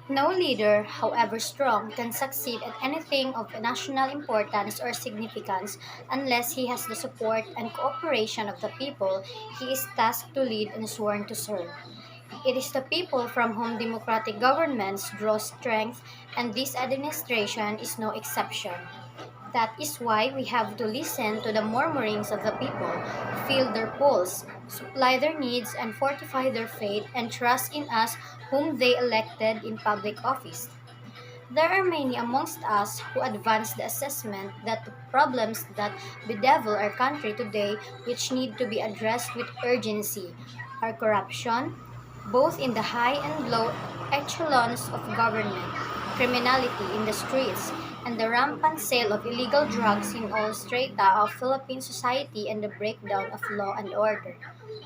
No leader, however strong, can succeed at anything of national importance or significance unless he has the support and cooperation of the people he is tasked to lead and sworn to serve. It is the people from whom democratic governments draw strength, and this administration is no exception. That is why we have to listen to the murmurings of the people, feel their pulse, supply their needs, and fortify their faith and trust in us whom they elected in public office. There are many amongst us who advance the assessment that the problems that bedevil our country today, which need to be addressed with urgency, are corruption, both in the high and low echelons of government, criminality in the streets, and the rampant sale of illegal drugs in all strata of Philippine society and the breakdown of law and order.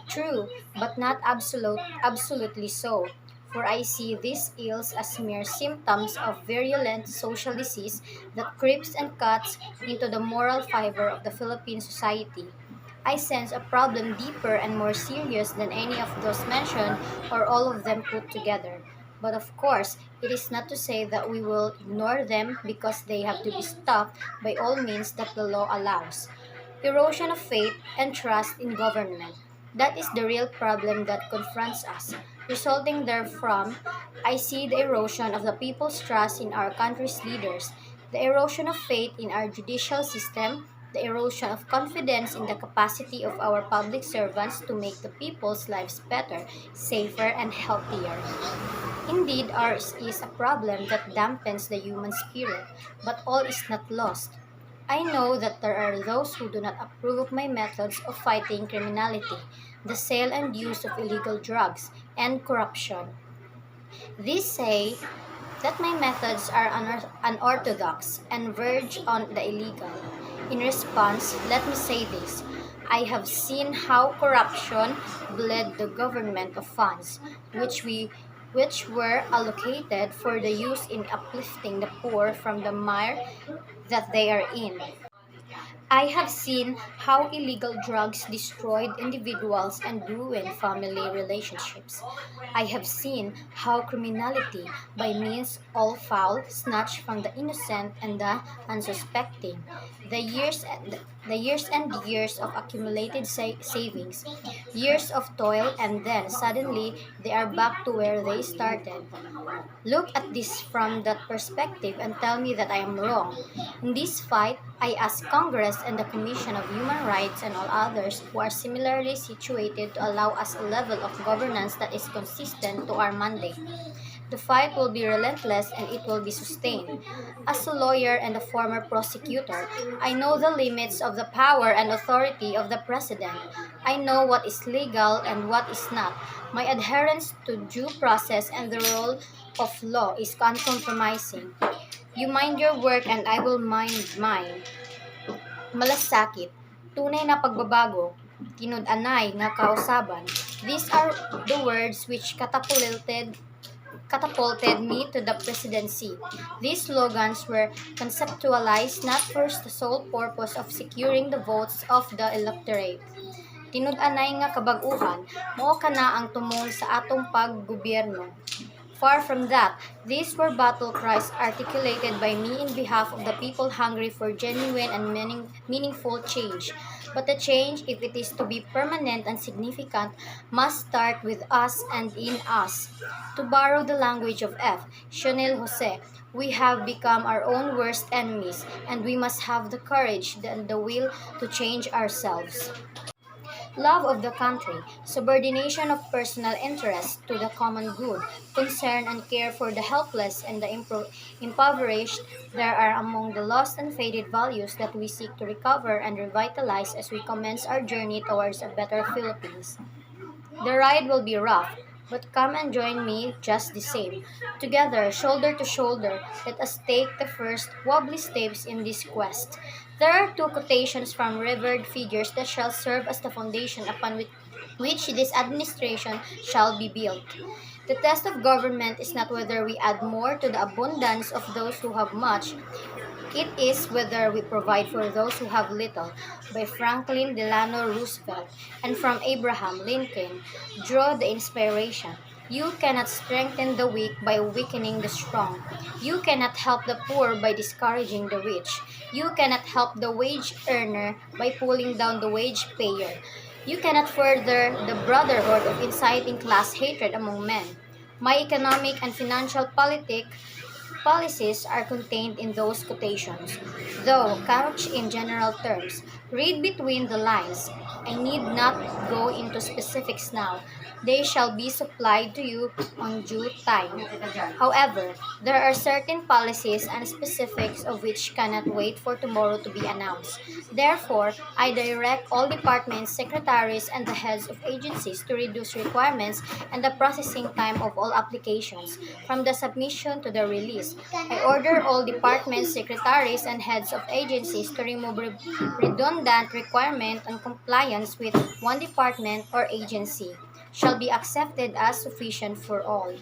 True, but not absolutely so, for I see these ills as mere symptoms of virulent social disease that creeps and cuts into the moral fiber of the Philippine society. I sense a problem deeper and more serious than any of those mentioned or all of them put together. But of course, it is not to say that we will ignore them because they have to be stopped by all means that the law allows. Erosion of faith and trust in government. That is the real problem that confronts us. Resulting therefrom, I see the erosion of the people's trust in our country's leaders, the erosion of faith in our judicial system, the erosion of confidence in the capacity of our public servants to make the people's lives better, safer, and healthier. Indeed, ours is a problem that dampens the human spirit, but all is not lost. I know that there are those who do not approve of my methods of fighting criminality, the sale and use of illegal drugs, and corruption. These say that my methods are unorthodox and verge on the illegal. In response, let me say this. I have seen how corruption bled the government of funds, which were allocated for the use in uplifting the poor from the mire that they are in. I have seen how illegal drugs destroyed individuals and ruined family relationships. I have seen how criminality, by means all foul, snatched from the innocent and the unsuspecting. The years and years of accumulated savings, years of toil, and then suddenly they are back to where they started. Look at this from that perspective and tell me that I am wrong. In this fight, I ask Congress and the Commission of Human Rights and all others who are similarly situated to allow us a level of governance that is consistent to our mandate. The fight will be relentless and it will be sustained. As a lawyer and a former prosecutor, I know the limits of the power and authority of the president. I know what is legal and what is not. My adherence to due process and the rule of law is uncompromising. You mind your work and I will mind mine. Malasakit, tunay na pagbabago, tinud-anay nga kausaban. These are the words which catapulted me to the presidency. These slogans were conceptualized not for the sole purpose of securing the votes of the electorate. Tinud-anay nga kabag-uhan, mao kana ang tumol sa atong paggobyerno. Far from that, these were battle cries articulated by me in behalf of the people hungry for genuine and meaningful change. But the change, if it is to be permanent and significant, must start with us and in us. To borrow the language of Chanel Jose, we have become our own worst enemies, and we must have the courage and the will to change ourselves. Love of the country, subordination of personal interest to the common good, concern and care for the helpless and the impoverished, there are among the lost and faded values that we seek to recover and revitalize as we commence our journey towards a better Philippines. The ride will be rough, but come and join me just the same. Together, shoulder to shoulder, let us take the first wobbly steps in this quest. There are two quotations from revered figures that shall serve as the foundation upon which this administration shall be built. The test of government is not whether we add more to the abundance of those who have much, it is whether we provide for those who have little. By Franklin Delano Roosevelt, and from Abraham Lincoln, draw the inspiration. You cannot strengthen the weak by weakening the strong. You cannot help the poor by discouraging the rich. You cannot help the wage earner by pulling down the wage payer. You cannot further the brotherhood of inciting class hatred among men. My economic and financial policies are contained in those quotations, though couched in general terms. Read between the lines. I need not go into specifics now. They shall be supplied to you on due time. However, there are certain policies and specifics of which cannot wait for tomorrow to be announced. Therefore, I direct all departments, secretaries, and the heads of agencies to reduce requirements and the processing time of all applications, from the submission to the release. I order all departments, secretaries, and heads of agencies to remove redundant requirement on compliance with one department or agency shall be accepted as sufficient for all.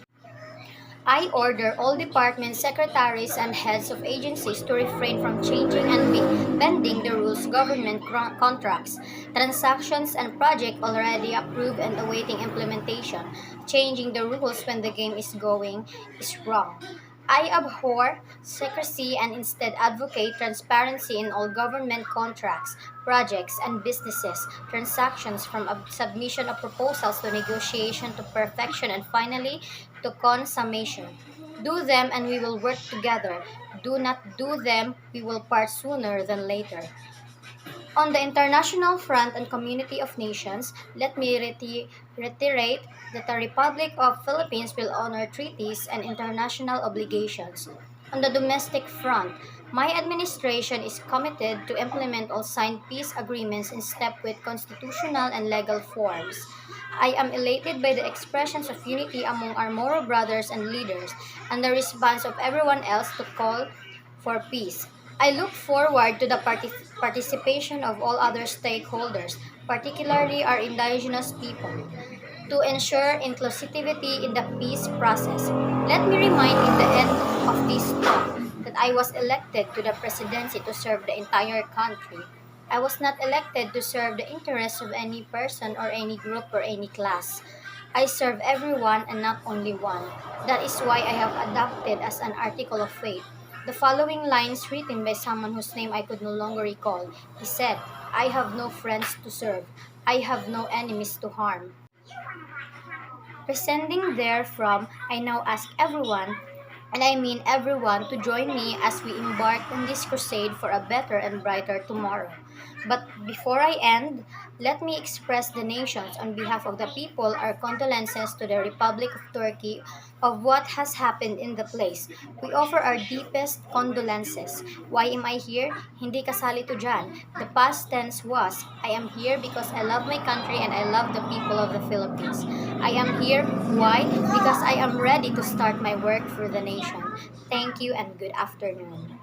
I order all department secretaries and heads of agencies to refrain from changing and bending the rules government contracts, transactions, and projects already approved and awaiting implementation. Changing the rules when the game is going is wrong. I abhor secrecy and instead advocate transparency in all government contracts, projects, and businesses, transactions from submission of proposals to negotiation to perfection and finally to consummation. Do them and we will work together. Do not do them, we will part sooner than later. On the international front and community of nations, let me reiterate that the Republic of Philippines will honor treaties and international obligations. On the domestic front, my administration is committed to implement all signed peace agreements in step with constitutional and legal forms. I am elated by the expressions of unity among our Moro brothers and leaders and the response of everyone else to call for peace. I look forward to the participation of all other stakeholders, particularly our indigenous people, to ensure inclusivity in the peace process. Let me remind in the end of this talk that I was elected to the presidency to serve the entire country. I was not elected to serve the interests of any person or any group or any class. I serve everyone and not only one. That is why I have adopted as an article of faith the following lines written by someone whose name I could no longer recall. He said, I have no friends to serve. I have no enemies to harm. Descending therefrom, I now ask everyone, and I mean everyone, to join me as we embark on this crusade for a better and brighter tomorrow. But before I end, let me express the nations on behalf of the people our condolences to the Republic of Turkey of what has happened in the place. We offer our deepest condolences. Why am I here? Hindi kasali to dyan. The past tense was, I am here because I love my country and I love the people of the Philippines. I am here, why? Because I am ready to start my work for the nation. Thank you and good afternoon.